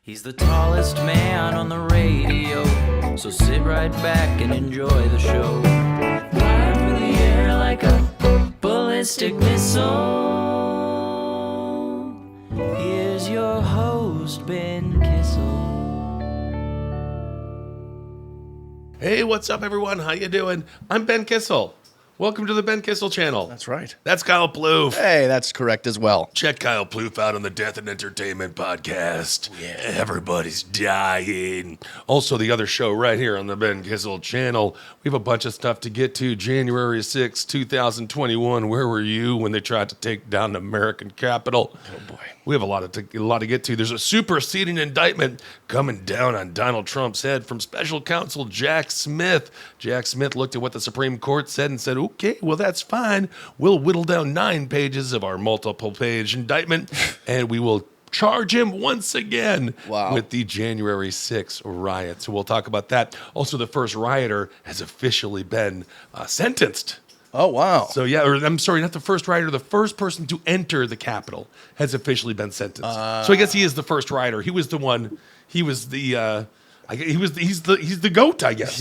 He's the tallest man on the radio, so sit right back and enjoy the show. Flying through the air like a ballistic missile. Here's your host, Ben Kissel. Hey, what's up, everyone? How you doing? I'm Ben Kissel. Welcome to the Ben Kissel channel. That's right. That's Kyle Ploof. Hey, that's correct as well. Check Kyle Ploof out on the Death and Entertainment podcast. Yeah. Everybody's dying. Also, the other show right here on the Ben Kissel channel. We have a bunch of stuff to get to. January 6, 2021. Where were you when they tried to take down the American Capitol? Oh, boy. We have a lot to get to. There's a superseding indictment coming down on Donald Trump's head from special counsel Jack Smith. Jack Smith looked at what the Supreme Court said and said, okay, well, that's fine. We'll whittle down 9 pages of our multiple-page indictment, and we will charge him once again with the January 6th riot. So we'll talk about that. Also, the first rioter has officially been sentenced. Oh, wow. So, yeah, or I'm sorry, not the first rioter. The first person to enter the Capitol has officially been sentenced. So I guess he is the first rioter. He was the one. He was the. He's the GOAT, I guess,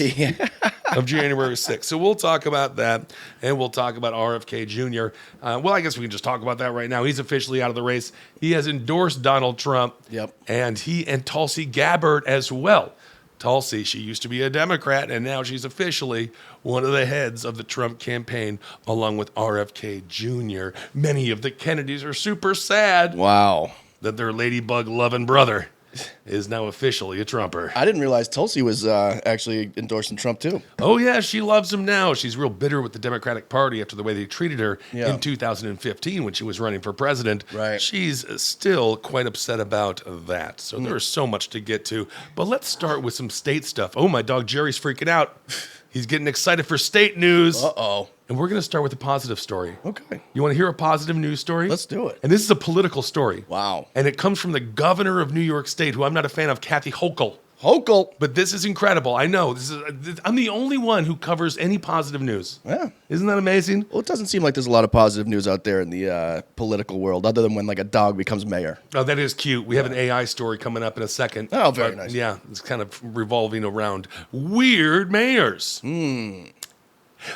of January 6th. So we'll talk about that, and we'll talk about RFK Jr. Well, I guess we can just talk about that right now. He's officially out of the race. He has endorsed Donald Trump. Yep. And he and Tulsi Gabbard as well. Tulsi, she used to be a Democrat, and now she's officially one of the heads of the Trump campaign, along with RFK Jr. Many of the Kennedys are super sad that their ladybug-loving brother is now officially a Trumper. I didn't realize Tulsi was actually endorsing Trump, too. Oh, yeah, she loves him now. She's real bitter with the Democratic Party after the way they treated her in 2015 when she was running for president. Right. She's still quite upset about that. So there's so much to get to. But let's start with some state stuff. Oh, my dog Jerry's freaking out. He's getting excited for state news. Uh-oh. And we're going to start with a positive story. Okay. You want to hear a positive news story? Let's do it. And this is a political story. Wow. And it comes from the governor of New York State, who I'm not a fan of, Kathy Hochul. But this is incredible. I know. I'm the only one who covers any positive news. Yeah. Isn't that amazing? Well, it doesn't seem like there's a lot of positive news out there in the political world, other than when, like, a dog becomes mayor. Oh, that is cute. We have an AI story coming up in a second. Oh, very nice. Yeah, it's kind of revolving around weird mayors.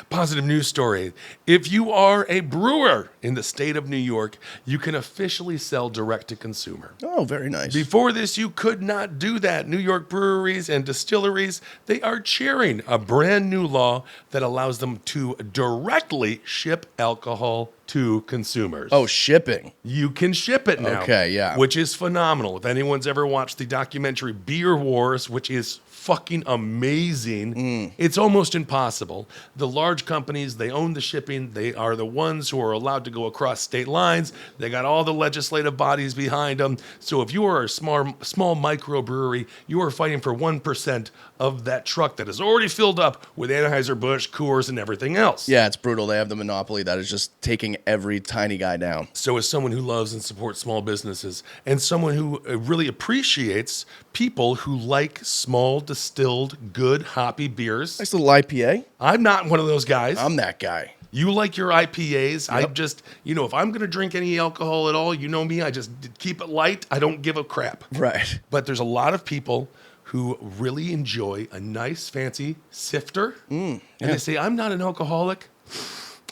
Positive news story. If you are a brewer in the state of New York, you can officially sell direct to consumer. Oh, very nice. Before this, you could not do that. New York breweries and distilleries, they are cheering a brand new law that allows them to directly ship alcohol to consumers. Oh, shipping. You can ship it now. Okay, yeah. Which is phenomenal. If anyone's ever watched the documentary Beer Wars, which is fucking amazing, it's almost impossible. The large companies, they own the shipping. They are the ones who are allowed to go across state lines. They got all the legislative bodies behind them. So if you are a small microbrewery, you are fighting for 1% of that truck that is already filled up with Anheuser-Busch, Coors, and everything else. Yeah, it's brutal. They have the monopoly that is just taking every tiny guy down. So as someone who loves and supports small businesses and someone who really appreciates people who like small, distilled, good, hoppy beers. Nice little IPA. I'm not one of those guys. I'm that guy. You like your IPAs. Yep. I just, if I'm going to drink any alcohol at all, you know me, I just keep it light. I don't give a crap. Right. But there's a lot of people who really enjoy a nice, fancy sifter. And they say, I'm not an alcoholic.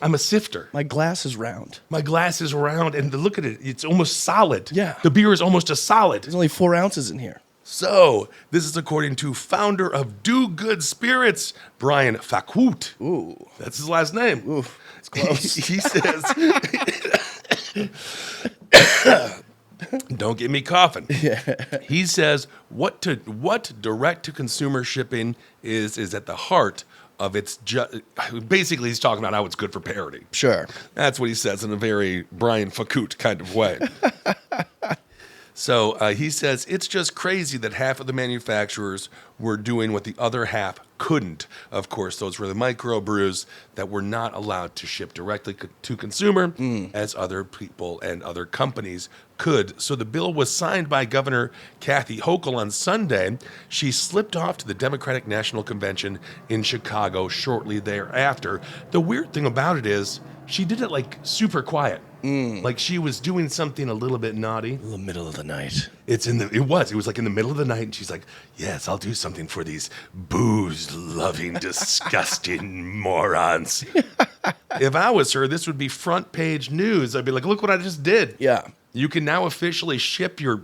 I'm a sifter. My glass is round. My glass is round, and look at it. It's almost solid. Yeah. The beer is almost a solid. There's only 4 ounces in here. So, this is according to founder of Do Good Spirits, Brian Fakout. Ooh. That's his last name. Ooh, it's close. He says, don't get me coughing. He says, what direct-to-consumer shipping is at the heart of its, basically he's talking about how it's good for parity. Sure. That's what he says in a very Brian Fakout kind of way. So he says, it's just crazy that half of the manufacturers were doing what the other half couldn't. Of course, those were the microbrews that were not allowed to ship directly to consumer as other people and other companies could. So the bill was signed by Governor Kathy Hochul on Sunday. She slipped off to the Democratic National Convention in Chicago shortly thereafter. The weird thing about it is she did it like super quiet. Like she was doing something a little bit naughty. In the middle of the night. It was like in the middle of the night, and she's like, yes, I'll do something for these booze-loving, disgusting morons. If I was her, this would be front page news. I'd be like, look what I just did. Yeah. You can now officially ship your,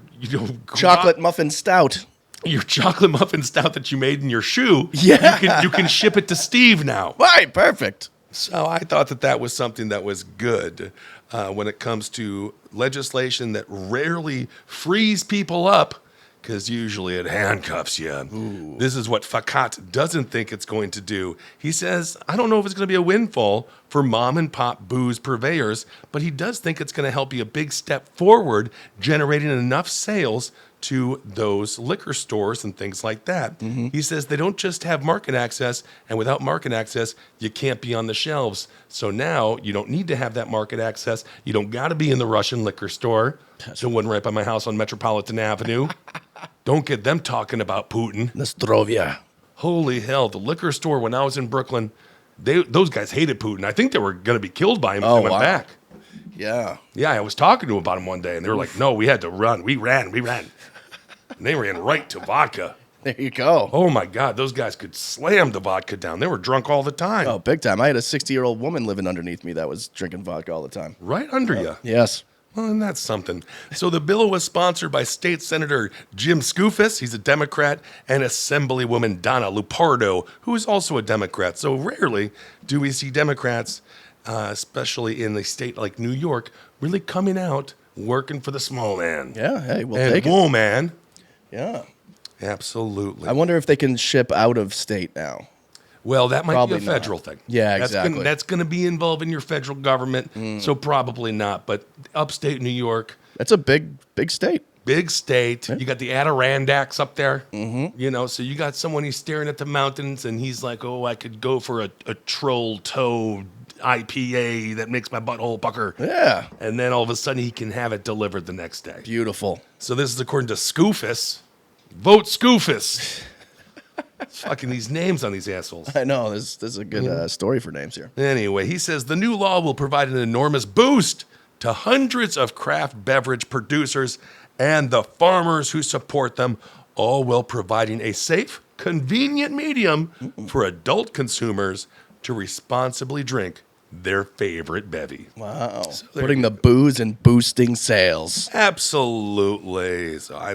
Chocolate muffin stout. your chocolate muffin stout that you made in your shoe. Yeah. You can ship it to Steve now. Right, perfect. So I thought that was something that was good when it comes to legislation that rarely frees people up, because usually it handcuffs you. Ooh. This is what Fakat doesn't think it's going to do. He says, I don't know if it's going to be a windfall for mom and pop booze purveyors, but he does think it's going to help be a big step forward, generating enough sales to those liquor stores and things like that. Mm-hmm. He says they don't just have market access, and without market access, you can't be on the shelves. So now you don't need to have that market access. You don't got to be in the Russian liquor store, the one right by my house on Metropolitan Avenue. Don't get them talking about Putin. Nostrovia. Holy hell, the liquor store when I was in Brooklyn, those guys hated Putin. I think they were going to be killed by him if they went back. Yeah. Yeah, I was talking to them about him one day, and they were like, no, we had to run. We ran. And they ran right to vodka. There you go. Oh, my God. Those guys could slam the vodka down. They were drunk all the time. Oh, big time. I had a 60-year-old woman living underneath me that was drinking vodka all the time. Right under you. Yes. Well, and that's something. So the bill was sponsored by State Senator Jim Skoufis. He's a Democrat, and Assemblywoman Donna Lupardo, who is also a Democrat. So rarely do we see Democrats, especially in a state like New York, really coming out working for the small man. Yeah, hey, we'll and take it. woman. Yeah. Absolutely. I wonder if they can ship out of state now. Well, that might Probably be a federal thing. Yeah, that's exactly. That's going to be involving your federal government, so probably not. But upstate New York, That's a big state. big state. You got the Adirondacks up there. Mm-hmm. So you got someone he's staring at the mountains, and he's like, "Oh, I could go for a troll toe IPA that makes my butthole pucker." Yeah. And then all of a sudden, he can have it delivered the next day. Beautiful. So this is according to Skoufis. Vote Skoufis. Fucking these names on these assholes. I know. This is a good story for names here. Anyway, he says the new law will provide an enormous boost to hundreds of craft beverage producers and the farmers who support them, all while providing a safe, convenient medium for adult consumers to responsibly drink their favorite bevy. Wow. So Putting the booze and boosting sales. Absolutely. So I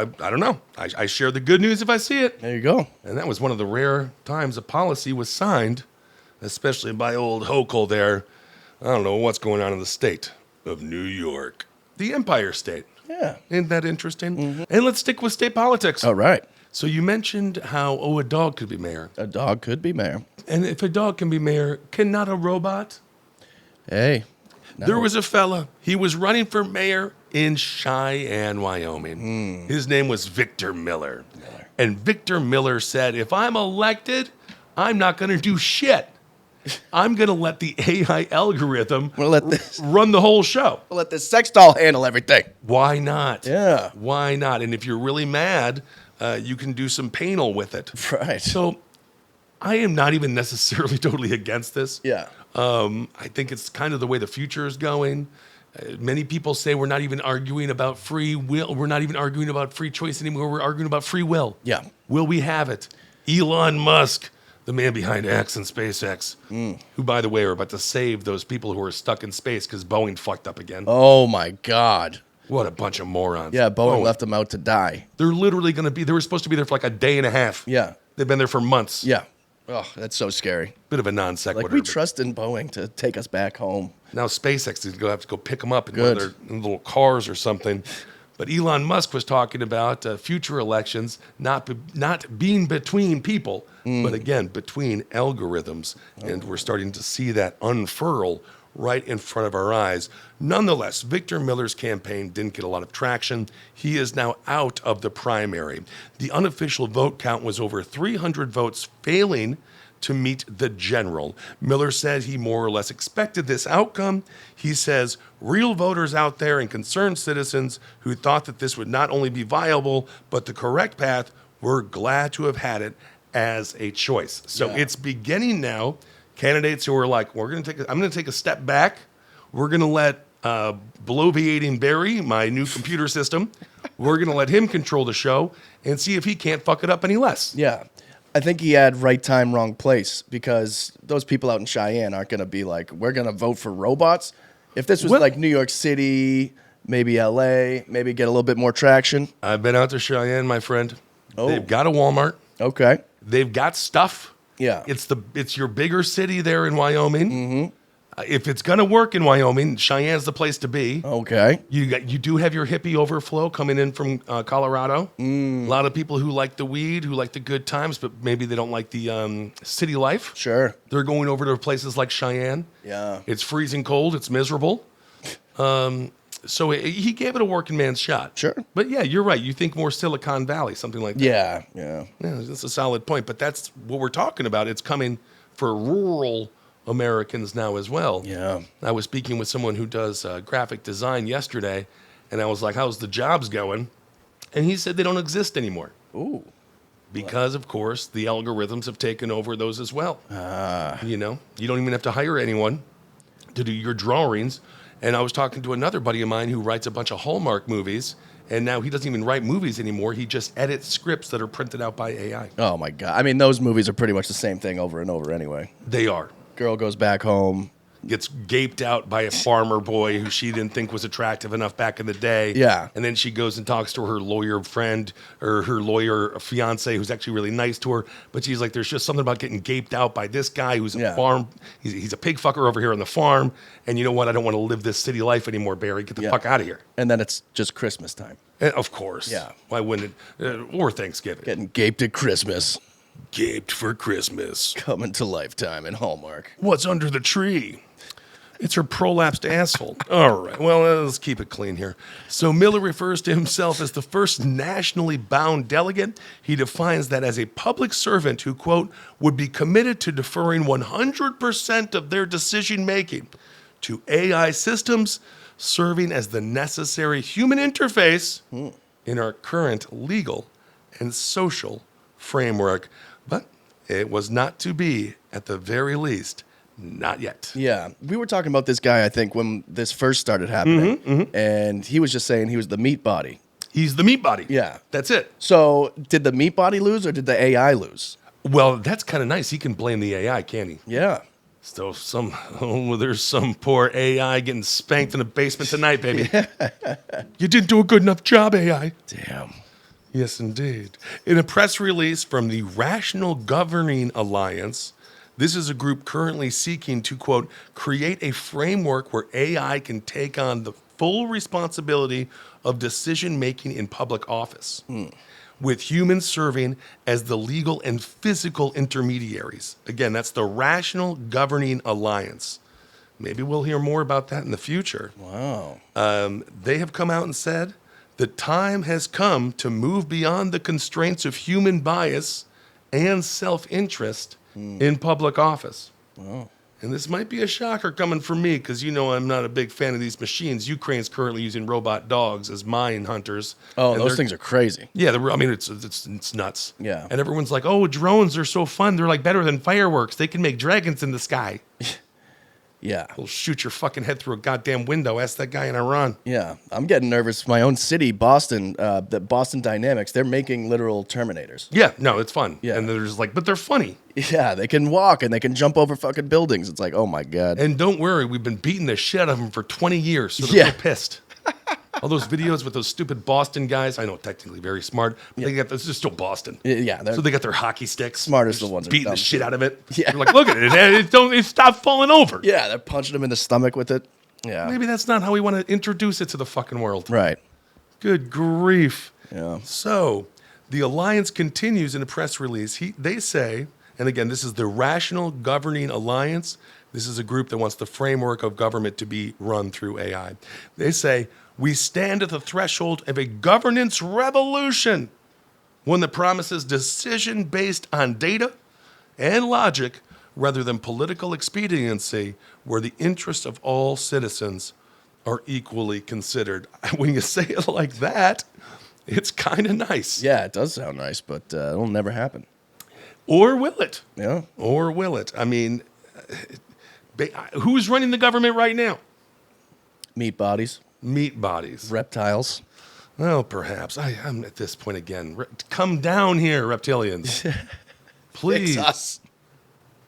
don't know. I share the good news if I see it. There you go. And that was one of the rare times a policy was signed, especially by old Hochul there. I don't know what's going on in the state of New York. The Empire State. Yeah. Isn't that interesting? And let's stick with state politics. All right. So you mentioned how, a dog could be mayor. A dog could be mayor. And if a dog can be mayor, cannot a robot? Hey. No. There was a fella. He was running for mayor in Cheyenne, Wyoming. His name was Victor Miller. And Victor Miller said, if I'm elected, I'm not going to do shit. I'm going to let the AI algorithm run the whole show. We'll let this sex doll handle everything. Why not? Yeah. Why not? And if you're really mad, you can do some panel with it. Right. So I am not even necessarily totally against this. Yeah. I think it's kind of the way the future is going. Many people say we're not even arguing about free will. We're not even arguing about free choice anymore. We're arguing about free will. Yeah. Will we have it? Elon Musk, the man behind X and SpaceX, who, by the way, are about to save those people who are stuck in space because Boeing fucked up again. Oh, my God. What a bunch of morons. Yeah, Boeing left them out to die. They're literally going to be, they were supposed to be there for like a day and a half. Yeah. They've been there for months. Yeah. Oh, that's so scary. Bit of a non sequitur. Like, we trust in Boeing to take us back home. Now SpaceX is going to have to go pick them up in one of their little cars or something. But Elon Musk was talking about future elections not being between people, but again, between algorithms. And we're starting to see that unfurl right in front of our eyes. Nonetheless, Victor Miller's campaign didn't get a lot of traction. He is now out of the primary. The unofficial vote count was over 300 votes, failing to meet the general. Miller said he more or less expected this outcome. He says real voters out there and concerned citizens who thought that this would not only be viable, but the correct path, were glad to have had it as a choice. So it's beginning now. Candidates who are like, I'm going to take a step back. We're going to let bloviating Barry, my new computer system, we're going to let him control the show and see if he can't fuck it up any less. Yeah. I think he had right time, wrong place, because those people out in Cheyenne aren't going to be like, we're going to vote for robots. If this was like New York City, maybe LA, maybe get a little bit more traction. I've been out to Cheyenne, my friend. Oh. They've got a Walmart. Okay. They've got stuff. Yeah. It's your bigger city there in Wyoming. Mm-hmm. If it's going to work in Wyoming, Cheyenne's the place to be. Okay. You do have your hippie overflow coming in from Colorado. A lot of people who like the weed, who like the good times, but maybe they don't like the city life. Sure. They're going over to places like Cheyenne. Yeah. It's freezing cold. It's miserable. So he gave it a working man's shot. Sure. But yeah, you're right. You think more Silicon Valley, something like that. Yeah. Yeah. Yeah, that's a solid point. But that's what we're talking about. It's coming for rural Americans now as well. Yeah. I was speaking with someone who does graphic design yesterday, and I was like, how's the jobs going? And he said they don't exist anymore. Ooh. Because, of course, the algorithms have taken over those as well. You know, you don't even have to hire anyone to do your drawings. And I was talking to another buddy of mine who writes a bunch of Hallmark movies, and now he doesn't even write movies anymore. He just edits scripts that are printed out by AI. Oh, my God. I mean, those movies are pretty much the same thing over and over anyway. They are. Girl goes back home. Gets gaped out by a farmer boy who she didn't think was attractive enough back in the day. Yeah. And then she goes and talks to her lawyer friend or her lawyer fiance who's actually really nice to her. But she's like, there's just something about getting gaped out by this guy who's a farm. He's a pig fucker over here on the farm. And you know what? I don't want to live this city life anymore, Barry. Get the fuck out of here. And then it's just Christmas time. And of course. Yeah. Why wouldn't it? Or Thanksgiving. Getting gaped at Christmas. Gaped for Christmas. Coming to Lifetime and Hallmark. What's under the tree? It's her prolapsed asshole. All right. Well, let's keep it clean here. So Miller refers to himself as the first nationally bound delegate. He defines that as a public servant who, quote, would be committed to deferring 100% of their decision-making to AI systems, serving as the necessary human interface in our current legal and social framework. But it was not to be, at the very least, not yet. Yeah. We were talking about this guy, I think, when this first started happening. And he was just saying he was the meat body. He's the meat body. Yeah. That's it. So did the meat body lose or did the AI lose? Well, that's kind of nice. He can blame the AI, can't he? Yeah. So there's some poor AI getting spanked in the basement tonight, baby. You didn't do a good enough job, AI. Damn. Yes, indeed. In a press release from the Rational Governing Alliance, this is a group currently seeking to, quote, create a framework where AI can take on the full responsibility of decision-making in public office, with humans serving as the legal and physical intermediaries. Again, that's the Rational Governing Alliance. Maybe we'll hear more about that in the future. Wow. They have come out and said the time has come to move beyond the constraints of human bias and self-interest in public office. Wow. And this might be a shocker coming from me because you know I'm not a big fan of these machines. Ukraine's currently using robot dogs as mine hunters. Oh, those things are crazy. Yeah, I mean, it's nuts. Yeah. And everyone's like, oh, drones are so fun. They're like better than fireworks. They can make dragons in the sky. Yeah. They'll shoot your fucking head through a goddamn window. Ask that guy in Iran. Yeah. I'm getting nervous. My own city, Boston, the Boston Dynamics, they're making literal Terminators. Yeah, no, it's fun. Yeah. And they're just like, but they're funny. Yeah, they can walk and they can jump over fucking buildings. It's like, oh my God. And don't worry, we've been beating the shit out of them for 20 years, so they're real pissed. All those videos with those stupid Boston guys, I know technically very smart, but they got this is still Boston. Yeah, So they got their hockey sticks. Smartest They're the ones that are beating the dumb. shit out of it. Yeah. They're like, look at it, it stopped falling over. Yeah, they're punching them in the stomach with it. Yeah. Maybe that's not how we want to introduce it to the fucking world. Right. Good grief. Yeah. So the alliance continues in a press release. They say, and again, this is the Rational Governing Alliance. This is a group that wants the framework of government to be run through AI. They say, we stand at the threshold of a governance revolution, one that promises decision based on data and logic rather than political expediency, where the interests of all citizens are equally considered. When you say it like that, it's kind of nice. Yeah, it does sound nice, but it'll never happen. Or will it? Yeah. Or will it? I mean, who's running the government right now? Meat bodies, Meat bodies. reptiles. Well, perhaps. I'm at this point again. Come down here, reptilians. Please. Fix us.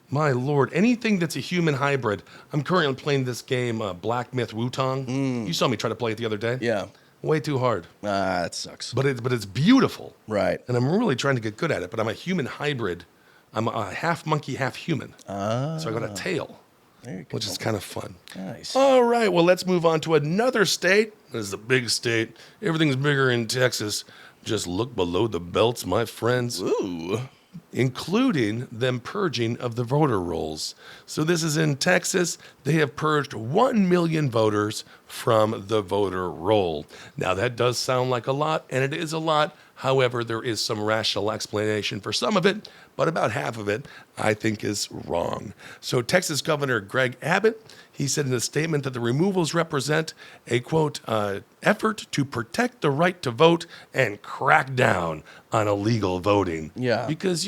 My lord. Anything that's a human hybrid. I'm currently playing this game, Black Myth Wutong. You saw me try to play it the other day. Yeah. Way too hard. That sucks. But it's beautiful. Right. And I'm really trying to get good at it. But I'm a human hybrid. I'm a half monkey, half human. So I got a tail. There you go. Which is kind of fun. Nice. All right, well, let's move on to another state. This is a big state. Everything's bigger in Texas. Just look below the belts, my friends. Ooh. Including them purging of the voter rolls. So this is in Texas. They have purged 1 million voters from the voter roll. Now, that does sound like a lot, and it is a lot. However, there is some rational explanation for some of it, but about half of it, I think, is wrong. So Texas Governor Greg Abbott, he said in a statement that the removals represent a, quote, effort to protect the right to vote and crack down on illegal voting. Yeah. Because,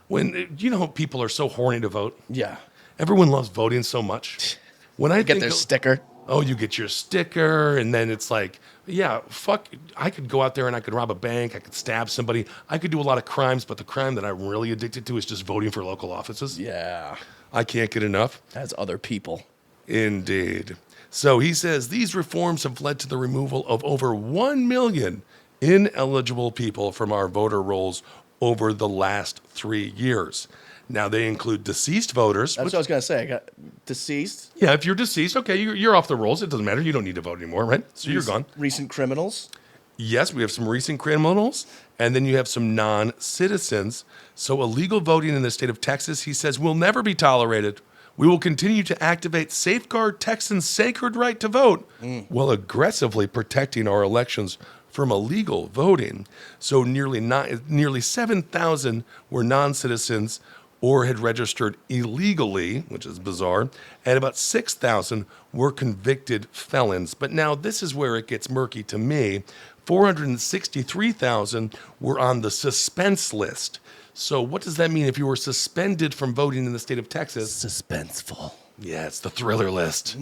when people are so horny to vote. Yeah. Everyone loves voting so much. When I Get think their of- sticker. Oh, you get your sticker, and then it's like, yeah, fuck, I could go out there and I could rob a bank, I could stab somebody, I could do a lot of crimes, but the crime that I'm really addicted to is just voting for local offices. Yeah. I can't get enough. As other people. Indeed. So he says these reforms have led to the removal of over 1 million ineligible people from our voter rolls over the last 3 years. Now, they include deceased voters. That's what I was going to say. I got deceased. Yeah, if you're deceased, okay, you're off the rolls. It doesn't matter. You don't need to vote anymore, right? So you're gone. Recent criminals. Yes, we have some recent criminals, and then you have some non-citizens. So illegal voting in the state of Texas, he says, will never be tolerated. We will continue to activate Safeguard Texans' sacred right to vote while aggressively protecting our elections from illegal voting. So nearly 7,000 were non-citizens or had registered illegally, which is bizarre, and about 6,000 were convicted felons. But now this is where it gets murky to me. 463,000 were on the suspense list. So what does that mean if you were suspended from voting in the state of Texas? Suspenseful. Yeah, it's the thriller list.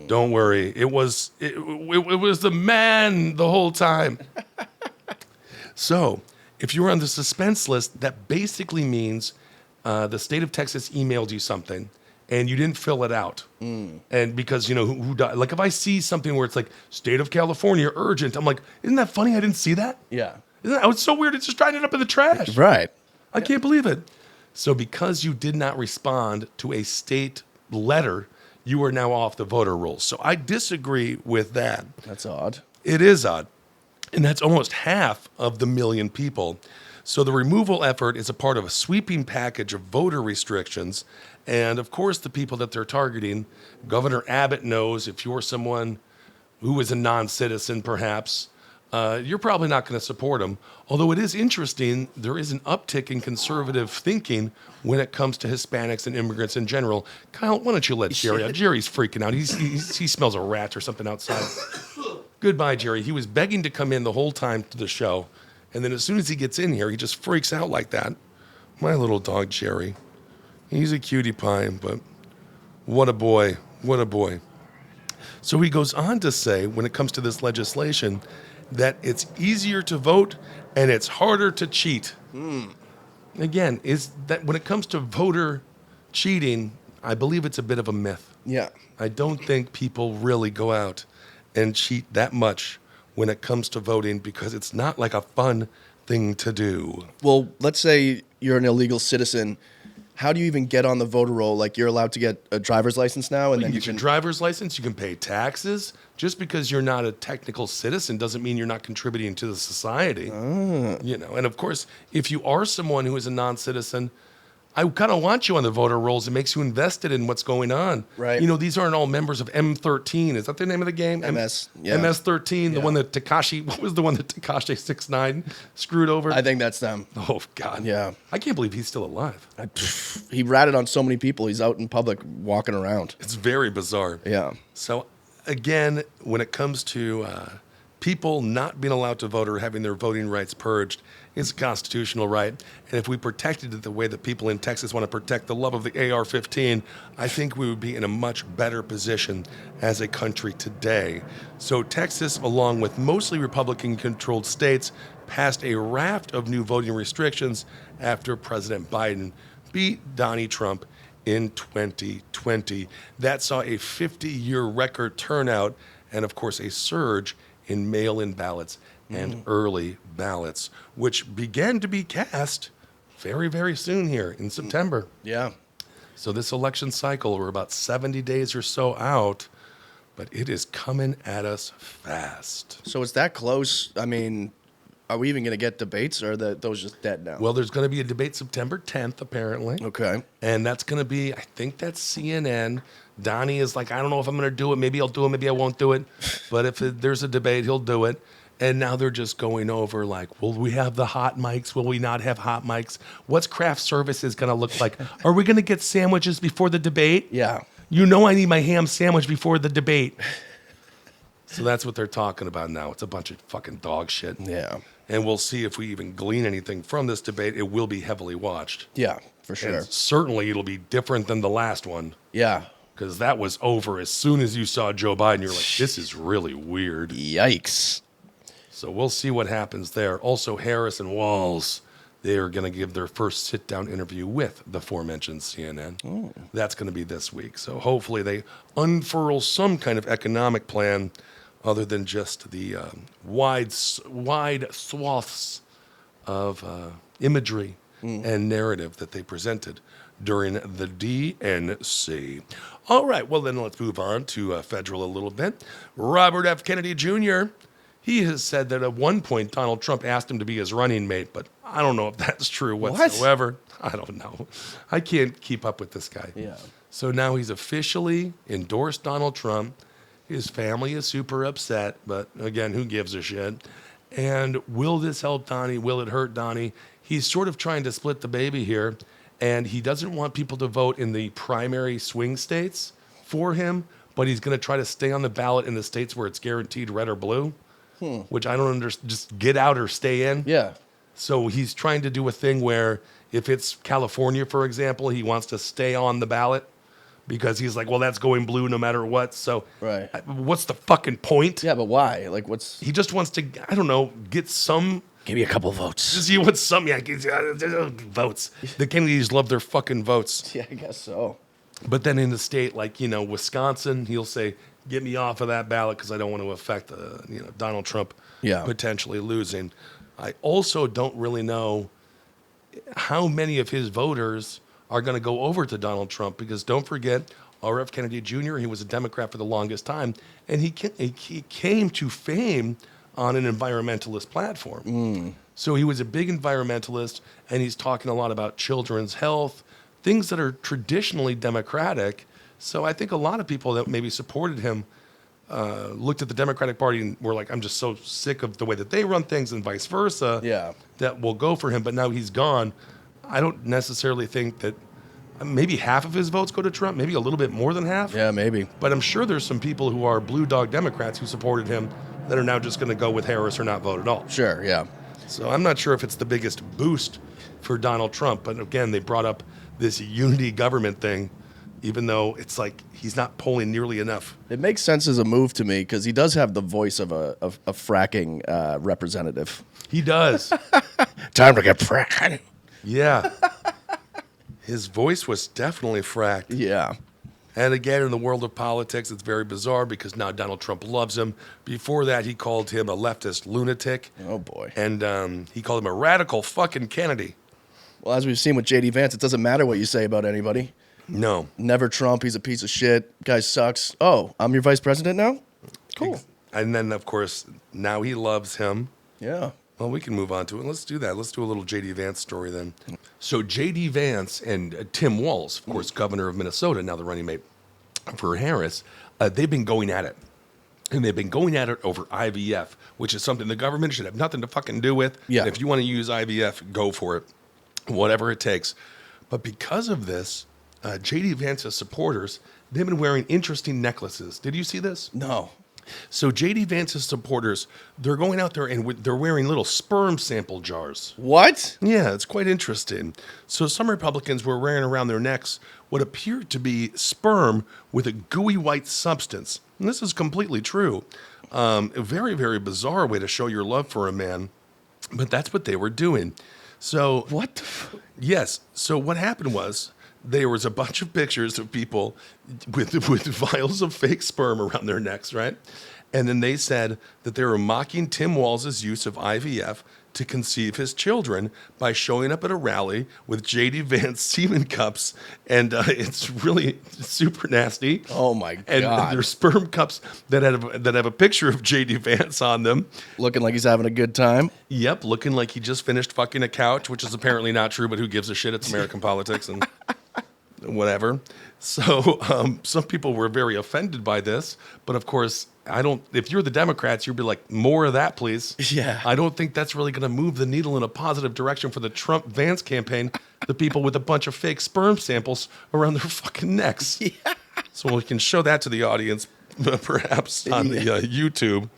Don't worry. It was the man the whole time. So if you were on the suspense list, that basically means the state of Texas emailed you something and you didn't fill it out. And because, who died? Like if I see something where it's like state of California urgent, I'm like, isn't that funny? I didn't see that. Yeah. It's so weird. It's just ended up in the trash. Right. I can't believe it. So because you did not respond to a state letter, you are now off the voter rolls. So I disagree with that. That's odd. It is odd. And that's almost half of the million people. So the removal effort is a part of a sweeping package of voter restrictions. And of course, the people that they're targeting, Governor Abbott knows if you're someone who is a non-citizen, perhaps, you're probably not going to support them. Although it is interesting, there is an uptick in conservative thinking when it comes to Hispanics and immigrants in general. Kyle, why don't you let Jerry out? Jerry's freaking out. He smells a rat or something outside. Goodbye, Jerry. He was begging to come in the whole time to the show. And then as soon as he gets in here, he just freaks out like that. My little dog, Jerry. He's a cutie pie, but what a boy. What a boy. So he goes on to say, when it comes to this legislation, that it's easier to vote and it's harder to cheat. Again, is that when it comes to voter cheating, I believe it's a bit of a myth. Yeah. I don't think people really go out and cheat that much when it comes to voting because it's not like a fun thing to do. Well, let's say you're an illegal citizen. How do you even get on the voter roll? Like, you're allowed to get a driver's license now, and You then can you get your can. driver's license, you can pay taxes. Just because you're not a technical citizen doesn't mean you're not contributing to the society. And of course, if you are someone who is a non-citizen, I kind of want you on the voter rolls. It makes you invested in what's going on. Right. You know, these aren't all members of M13. Is that the name of the game? MS. Yeah. MS-13, the Yeah. one that Tekashi, what was the one that Tekashi 6ix9ine screwed over? I think that's them. Oh, God. Yeah. I can't believe he's still alive. He ratted on so many people. He's out in public walking around. It's very bizarre. Yeah. So, again, when it comes to people not being allowed to vote or having their voting rights purged, it's a constitutional right. And if we protected it the way that people in Texas want to protect the love of the AR-15, I think we would be in a much better position as a country today. So Texas, along with mostly Republican-controlled states, passed a raft of new voting restrictions after President Biden beat Donald Trump in 2020. That saw a 50-year record turnout and, of course, a surge in mail-in ballots and early ballots, which began to be cast very, very soon here in September. Yeah. So this election cycle, we're about 70 days or so out, but it is coming at us fast. So it's that close. I mean, are we even going to get debates, or are those just dead now? Well, there's going to be a debate September 10th, apparently. Okay. And that's going to be, I think that's CNN. Donnie is like, I don't know if I'm going to do it. Maybe I'll do it. Maybe I won't do it. But if there's a debate, he'll do it. And now they're just going over like, will we have the hot mics? Will we not have hot mics? What's craft services going to look like? Are we going to get sandwiches before the debate? Yeah. You know I need my ham sandwich before the debate. So that's what they're talking about now. It's a bunch of fucking dog shit. Yeah. And we'll see if we even glean anything from this debate. It will be heavily watched. Yeah, for sure. And certainly it'll be different than the last one. Yeah. Because that was over as soon as you saw Joe Biden. You're like, this is really weird. Yikes. So we'll see what happens there. Also, Harris and Walz, they are going to give their first sit-down interview with the aforementioned CNN. Oh. That's going to be this week. So hopefully they unfurl some kind of economic plan other than just the wide swaths of imagery and narrative that they presented during the DNC. All right, well then let's move on to federal a little bit. Robert F. Kennedy Jr., he has said that at one point Donald Trump asked him to be his running mate, but I don't know if that's true whatsoever. I don't know. I can't keep up with this guy. Yeah. So now he's officially endorsed Donald Trump. His family is super upset, but again, who gives a shit? And will this help Donnie? Will it hurt Donnie? He's sort of trying to split the baby here, and he doesn't want people to vote in the primary swing states for him, but he's going to try to stay on the ballot in the states where it's guaranteed red or blue, which I don't understand. Just get out or stay in. Yeah. So he's trying to do a thing where if it's California, for example, he wants to stay on the ballot because he's like, well, that's going blue no matter what. So Right. What's the fucking point? Yeah, but why? Like, what's... He just wants to, I don't know, get some... Give me a couple votes. Just you want some, votes. The Kennedys love their fucking votes. Yeah, I guess so. But then in the state like, Wisconsin, he'll say, get me off of that ballot because I don't want to affect, Donald Trump potentially losing. I also don't really know how many of his voters are going to go over to Donald Trump because don't forget, R.F. Kennedy Jr., he was a Democrat for the longest time, and he came to fame on an environmentalist platform. So he was a big environmentalist, and he's talking a lot about children's health, things that are traditionally Democratic. So I think a lot of people that maybe supported him looked at the Democratic Party and were like, I'm just so sick of the way that they run things and vice versa. Yeah. That will go for him. But now he's gone. I don't necessarily think that maybe half of his votes go to Trump, maybe a little bit more than half. Yeah, maybe. But I'm sure there's some people who are blue dog Democrats who supported him that are now just going to go with Harris or not vote at all. Sure, yeah. So I'm not sure if it's the biggest boost for Donald Trump. But again, they brought up this unity government thing, even though it's like he's not polling nearly enough. It makes sense as a move to me because he does have the voice of a fracking representative. He does. Time to get fracked. Yeah. His voice was definitely fracked. Yeah. And again, in the world of politics, it's very bizarre because now Donald Trump loves him. Before that, he called him a leftist lunatic. Oh, boy. And he called him a radical fucking Kennedy. Well, as we've seen with J.D. Vance, it doesn't matter what you say about anybody. No. Never Trump. He's a piece of shit. Guy sucks. Oh, I'm your vice president now? Cool. And then, of course, now he loves him. Yeah. Well, we can move on to it. Let's do that. Let's do a little J.D. Vance story then. So J.D. Vance and Tim Walz, of course, governor of Minnesota, now the running mate for Harris, they've been going at it. And they've been going at it over IVF, which is something the government should have nothing to fucking do with. Yeah. And if you want to use IVF, go for it, whatever it takes. But because of this, J.D. Vance's supporters, they've been wearing interesting necklaces. Did you see this? No. So J.D. Vance's supporters, they're going out there and they're wearing little sperm sample jars. What? Yeah, it's quite interesting. So some Republicans were wearing around their necks what appeared to be sperm with a gooey white substance. And this is completely true. A very, very bizarre way to show your love for a man, but that's what they were doing. So What the yes. So what happened was there was a bunch of pictures of people with vials of fake sperm around their necks, right? And then they said that they were mocking Tim Walz's use of IVF to conceive his children by showing up at a rally with J.D. Vance semen cups, and it's really super nasty. Oh my And God. there's sperm cups that have a picture of J.D. Vance on them. Looking like he's having a good time. Yep, looking like he just finished fucking a couch, which is apparently not true, but who gives a shit? It's American politics and whatever. So some people were very offended by this, but of course, if you're the Democrats, you'd be like, more of that, please. Yeah. I don't think that's really going to move the needle in a positive direction for the Trump-Vance campaign, the people with a bunch of fake sperm samples around their fucking necks. Yeah. So we can show that to the audience, perhaps, on the YouTube.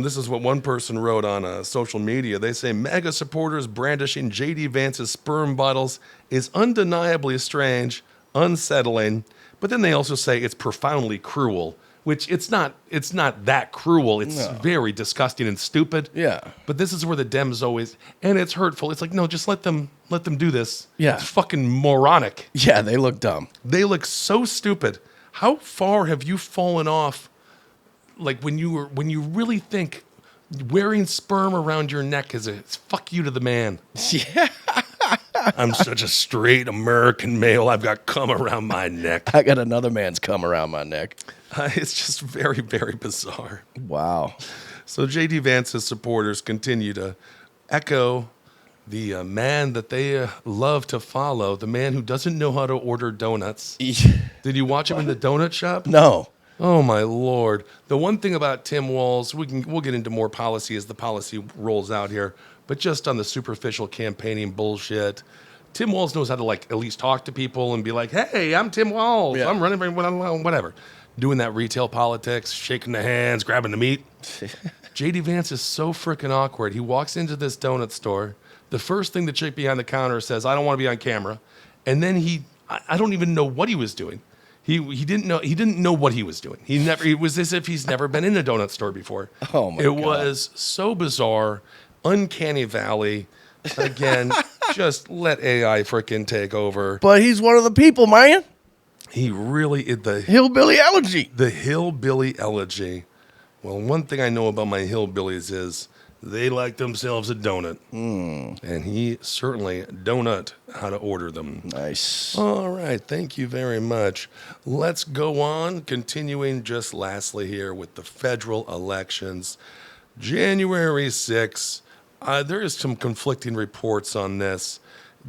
This is what one person wrote on social media. They say, MAGA supporters brandishing J.D. Vance's sperm bottles is undeniably strange, unsettling, but then they also say it's profoundly cruel, which it's not that cruel. It's very disgusting and stupid. Yeah. But this is where the Dems always, and it's hurtful. It's like, no, just let them do this. Yeah. It's fucking moronic. Yeah, they look dumb. They look so stupid. How far have you fallen off? Like when you really think wearing sperm around your neck it's fuck you to the man. Yeah. I'm such a straight American male. I've got cum around my neck. I got another man's cum around my neck. It's just very, very bizarre. Wow. So J.D. Vance's supporters continue to echo the man that they love to follow, the man who doesn't know how to order donuts. Did you watch him in the donut shop? No. Oh my Lord! The one thing about Tim Walz, we'll get into more policy as the policy rolls out here, but just on the superficial campaigning bullshit, Tim Walz knows how to at least talk to people and be like, "Hey, I'm Tim Walz. Yeah. I'm running for whatever." Doing that retail politics, shaking the hands, grabbing the meat. J.D. Vance is so freaking awkward. He walks into this donut store. The first thing the chick behind the counter says, "I don't want to be on camera," and then I don't even know what he was doing. He didn't know what he was doing. It was as if he's never been in a donut store before. Oh my God. It God. was so bizarre, uncanny valley. Again, just let AI freaking take over. But he's one of the people, man. He really is Hillbilly elegy. the hillbilly elegy. Well, one thing I know about my hillbillies is they like themselves a donut. And he certainly donut how to order them. Nice. All right, thank you very much. Let's go on, continuing just lastly here with the federal elections. January 6th, there is some conflicting reports on this.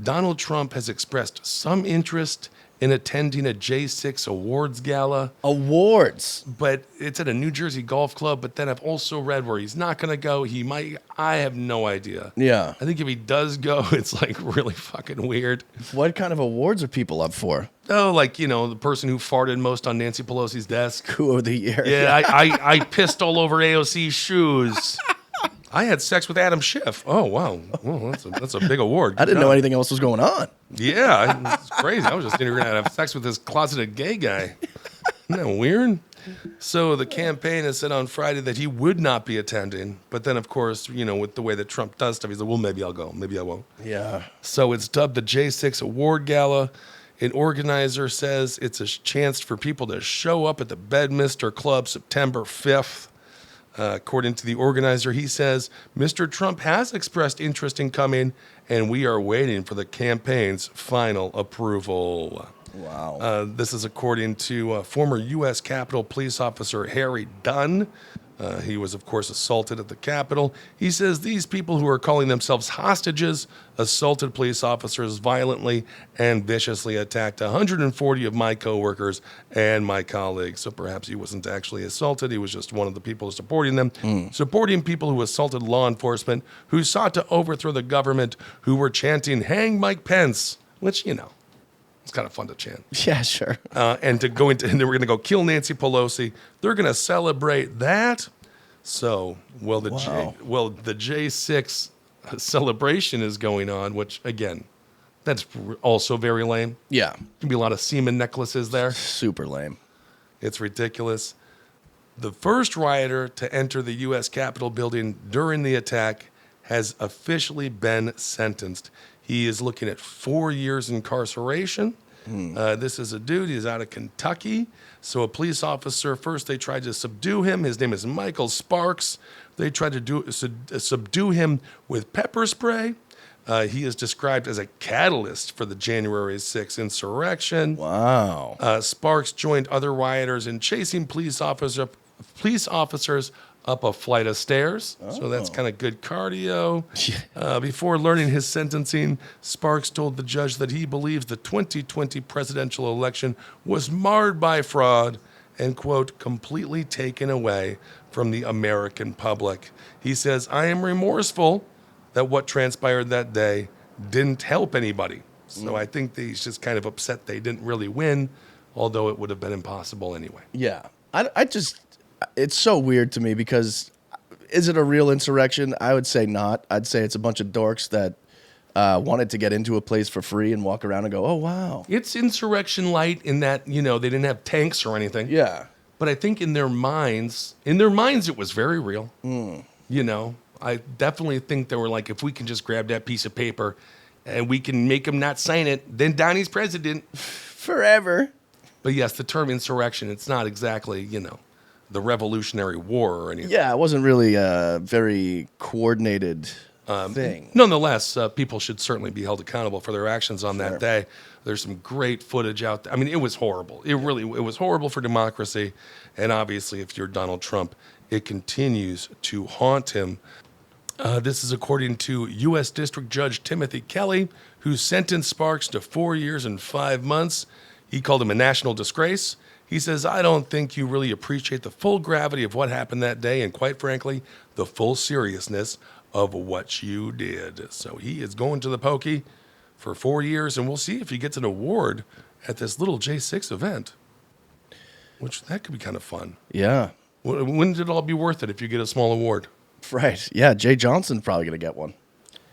Donald Trump has expressed some interest in attending a J6 awards gala. Awards. But it's at a New Jersey golf club. But then I've also read where he's not going to go. He might. I have no idea. Yeah. I think if he does go, it's really fucking weird. What kind of awards are people up for? Oh, the person who farted most on Nancy Pelosi's desk. Coup of the year. Yeah, I pissed all over AOC's shoes. I had sex with Adam Schiff. Oh, wow. Well, that's a big award. I didn't know anything else was going on. Yeah, it's crazy. I was just thinking we're going to have sex with this closeted gay guy. Isn't that weird? So the campaign has said on Friday that he would not be attending. But then, of course, with the way that Trump does stuff, he's like, well, maybe I'll go. Maybe I won't. Yeah. So it's dubbed the J6 Award Gala. An organizer says it's a chance for people to show up at the Bedminster Club September 5th. According to the organizer, he says, Mr. Trump has expressed interest in coming, and we are waiting for the campaign's final approval. Wow. This is according to former U.S. Capitol Police Officer Harry Dunn. He was, of course, assaulted at the Capitol. He says these people who are calling themselves hostages assaulted police officers violently and viciously attacked 140 of my coworkers and my colleagues. So perhaps he wasn't actually assaulted. He was just one of the people supporting them, supporting people who assaulted law enforcement, who sought to overthrow the government, who were chanting, "Hang Mike Pence," which, it's kind of fun to chant. Yeah, sure. And to go into, and then we're going to go kill Nancy Pelosi. They're going to celebrate that. So, the J6 celebration is going on, which again, that's also very lame. Yeah. Can be a lot of semen necklaces there. Super lame. It's ridiculous. The first rioter to enter the U.S. Capitol building during the attack has officially been sentenced. He is looking at 4 years incarceration. This is a dude. He's out of Kentucky. So a police officer, first they tried to subdue him. His name is Michael Sparks. They tried to subdue him with pepper spray. He is described as a catalyst for the January 6th insurrection. Wow. Sparks joined other rioters in chasing police officers up a flight of stairs. So that's kind of good cardio. Before learning his sentencing, Sparks told the judge that he believes the 2020 presidential election was marred by fraud and, quote, completely taken away from the American public. He says, "I am remorseful that what transpired that day didn't help anybody." So I think that he's just kind of upset they didn't really win, although it would have been impossible anyway. Yeah. It's so weird to me because is it a real insurrection? I would say not. I'd say it's a bunch of dorks that wanted to get into a place for free and walk around and go, "Oh, wow." It's insurrection light in that, they didn't have tanks or anything. Yeah. But I think in their minds, it was very real. I definitely think they were like, if we can just grab that piece of paper and we can make him not sign it, then Donnie's president. Forever. But yes, the term insurrection, it's not exactly, the Revolutionary War or anything. Yeah, it wasn't really a very coordinated thing. Nonetheless, people should certainly be held accountable for their actions on that day. There's some great footage out there. I mean, it was horrible. It was horrible for democracy. And obviously, if you're Donald Trump, it continues to haunt him. This is according to U.S. District Judge Timothy Kelly, who sentenced Sparks to 4 years and 5 months. He called him a national disgrace. He says, "I don't think you really appreciate the full gravity of what happened that day and, quite frankly, the full seriousness of what you did." So he is going to the pokey for 4 years, and we'll see if he gets an award at this little J6 event, which that could be kind of fun. Yeah. When did it all be worth it if you get a small award? Right. Yeah, Jay Johnson's probably going to get one.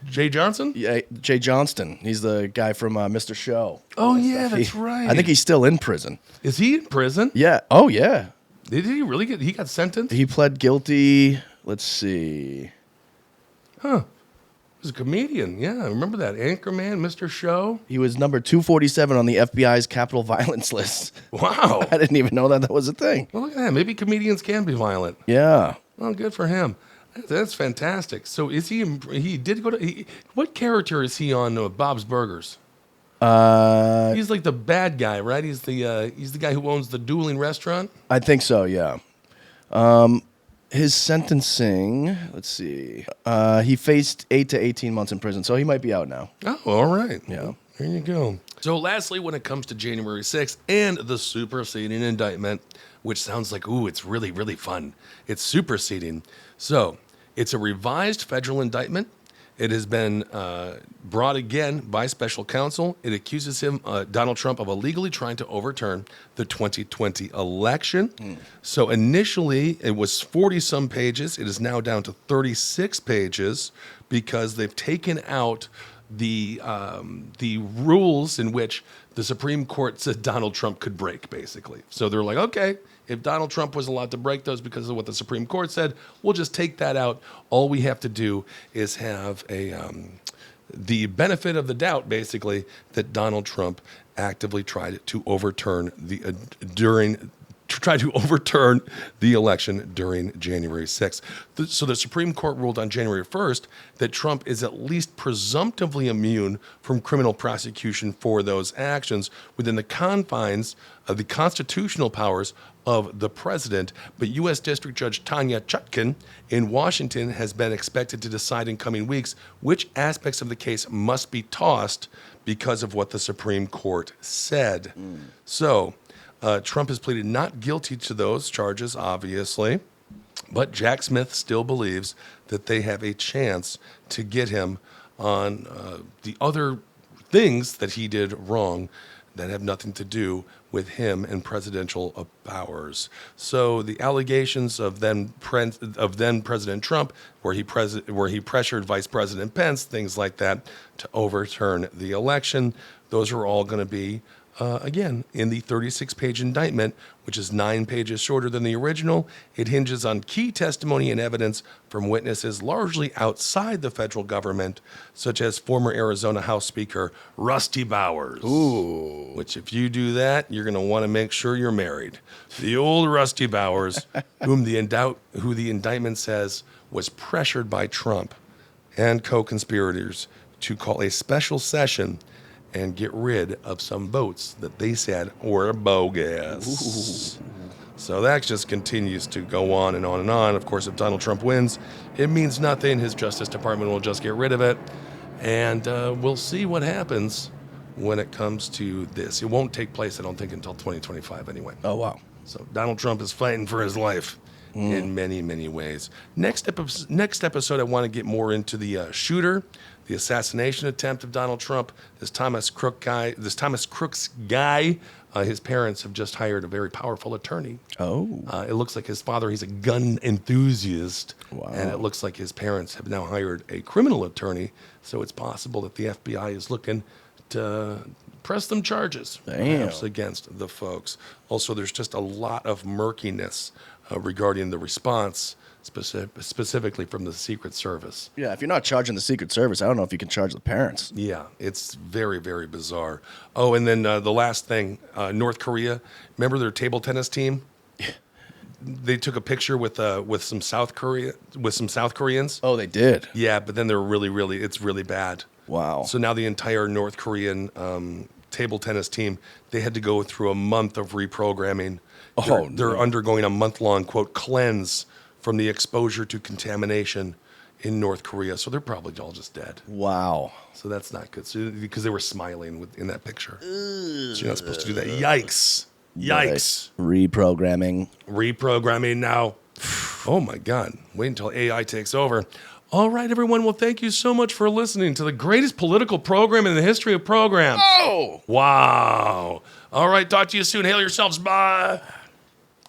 Jay Johnson? Yeah, Jay Johnston. He's the guy from Mr. Show. Oh, yeah, that's right. I think he's still in prison. Is he in prison? Yeah. Oh, yeah. Did he really he got sentenced? He pled guilty. Let's see. Huh. He was a comedian. Yeah, I remember that. Anchorman, Mr. Show. He was number 247 on the FBI's capital violence list. Wow. I didn't even know that was a thing. Well, look at that. Maybe comedians can be violent. Yeah. Well, good for him. That's fantastic. So is he did go to, what character is he on Bob's Burgers? He's like the bad guy, right? He's the guy who owns the dueling restaurant. I think so, yeah. His sentencing, let's see. He faced 8 to 18 months in prison, so he might be out now. Oh, all right. Yeah. There you go. So lastly, when it comes to January 6th and the superseding indictment, which sounds like, ooh, it's really, really fun. It's superseding. So it's a revised federal indictment. It has been brought again by special counsel. It accuses him, Donald Trump, of illegally trying to overturn the 2020 election. So initially, it was 40-some pages. It is now down to 36 pages because they've taken out the rules in which the Supreme Court said Donald Trump could break, basically. So they're like, okay, if Donald Trump was allowed to break those because of what the Supreme Court said, we'll just take that out. All we have to do is have the benefit of the doubt, basically, that Donald Trump actively tried to overturn during try to overturn the election during January 6th. So the Supreme Court ruled on January 1st that Trump is at least presumptively immune from criminal prosecution for those actions within the confines of the constitutional powers of the president. But U.S. District Judge Tanya Chutkan in Washington has been expected to decide in coming weeks which aspects of the case must be tossed because of what the Supreme Court said. So Trump has pleaded not guilty to those charges, obviously, but Jack Smith still believes that they have a chance to get him on the other things that he did wrong that have nothing to do with him and presidential powers. So the allegations of then President Trump, where he pressured Vice President Pence, things like that, to overturn the election, those are all going to be again, in the 36-page indictment, which is 9 pages shorter than the original. It hinges on key testimony and evidence from witnesses largely outside the federal government, such as former Arizona House Speaker Rusty Bowers. Ooh. Which, if you do that, you're going to want to make sure you're married. The old Rusty Bowers, who the indictment says was pressured by Trump and co-conspirators to call a special session and get rid of some votes that they said were bogus. Ooh. So that just continues to go on and on and on. Of course, if Donald Trump wins, it means nothing. His Justice Department will just get rid of it. And we'll see what happens when it comes to this. It won't take place, I don't think, until 2025 anyway. Oh, wow. So Donald Trump is fighting for his life in many, many ways. Next episode, I want to get more into the shooter, the assassination attempt of Donald Trump, this Thomas Crooks guy. His parents have just hired a very powerful attorney. Oh. It looks like his father, he's a gun enthusiast. Wow. And it looks like his parents have now hired a criminal attorney. So it's possible that the FBI is looking to press them charges perhaps against the folks. Also, there's just a lot of murkiness regarding the response, specifically from the Secret Service. Yeah, if you're not charging the Secret Service, I don't know if you can charge the parents. Yeah, it's very, very bizarre. Oh, and then the last thing, North Korea. Remember their table tennis team? They took a picture with some South Koreans. Oh, they did? Yeah, but then they're it's really bad. Wow. So now the entire North Korean table tennis team, they had to go through a month of reprogramming. They're undergoing a month-long, quote, cleanse from the exposure to contamination in North Korea. So they're probably all just dead. Wow. So that's not good. So, because they were smiling in that picture. So you're not supposed to do that. Yikes. Yikes. Reprogramming now. Oh, my God. Wait until AI takes over. All right, everyone. Well, thank you so much for listening to the greatest political program in the history of programs. Oh! Wow. All right. Talk to you soon. Hail yourselves. Bye.